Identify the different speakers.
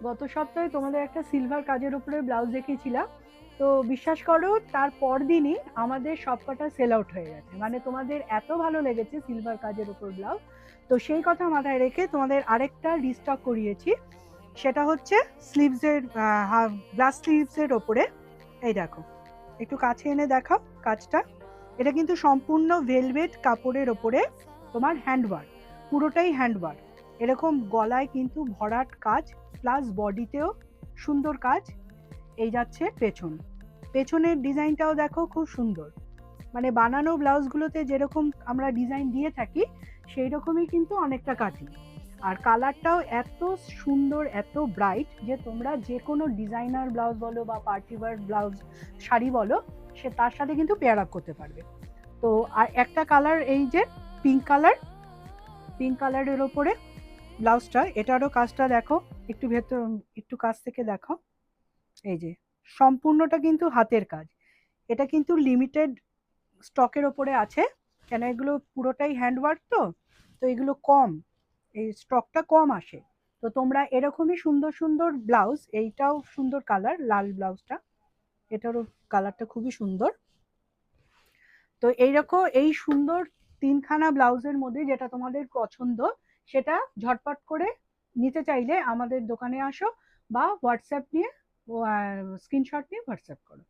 Speaker 1: গত সপ্তাহে তোমাদের একটা সিলভার কাজের উপরে ব্লাউজ দেখিয়েছিলাম। তো বিশ্বাস করো, তার পরদিনই আমাদের সবকটা সেল আউট হয়ে গেছে। মানে তোমাদের এত ভালো লেগেছে সিলভার কাজের উপর ব্লাউজ। তো সেই কথা মাথায় রেখে তোমাদের আরেকটা রিস্টক করিয়েছি। সেটা হচ্ছে স্লিভসের, গ্লাস স্লিভসের ওপরে। এই দেখো, একটু কাছে এনে দেখাও কাজটা। এটা কিন্তু সম্পূর্ণ ভেলভেট কাপড়ের ওপরে তোমার হ্যান্ডওয়ার্ক, পুরোটাই হ্যান্ডওয়ার্ক। এরকম গলায় কিন্তু ভরাট কাজ, প্লাস বডিতেও সুন্দর কাজ। এই যাচ্ছে পেছন, পেছনের ডিজাইনটাও দেখো খুব সুন্দর। মানে বানানো ব্লাউজগুলোতে যেরকম আমরা ডিজাইন দিয়ে থাকি সেই রকমই কিন্তু অনেকটা কাটিং। আর কালারটাও এত সুন্দর, এত ব্রাইট যে তোমরা যে কোনো ডিজাইনার ব্লাউজ বলো বা পার্টি ওয়্যার ব্লাউজ, শাড়ি বলো, সে তার সাথে কিন্তু পেয়ার আপ করতে পারবে। তো আর একটা কালার, এই যে পিঙ্ক কালার, পিঙ্ক কালারের ওপরে ব্লাউজটা, এটারও কাজটা দেখো। একটু ভেতর, একটু কাছ থেকে দেখো। এই যে সম্পূর্ণটা কিন্তু হাতের কাজ। এটা কিন্তু লিমিটেড স্টকের ওপরে আছে, কেন এগুলো পুরোটাই হ্যান্ডওয়ার্ক। তো তো এগুলো কম, এই স্টকটা কম আসে। তো তোমরা এরকমই সুন্দর সুন্দর ব্লাউজ, এইটাও সুন্দর কালার, লাল ব্লাউজটা, এটারও কালারটা খুবই সুন্দর। তো এইরকম এই সুন্দর তিনখানা ব্লাউজের মধ্যে যেটা তোমাদের পছন্দ সেটা ঝটপট করে নিতে চাইলে আমাদের দোকানে আসো, বা হোয়াটসঅ্যাপ নিয়ে, স্ক্রিনশট নিয়ে হোয়াটসঅ্যাপ করো।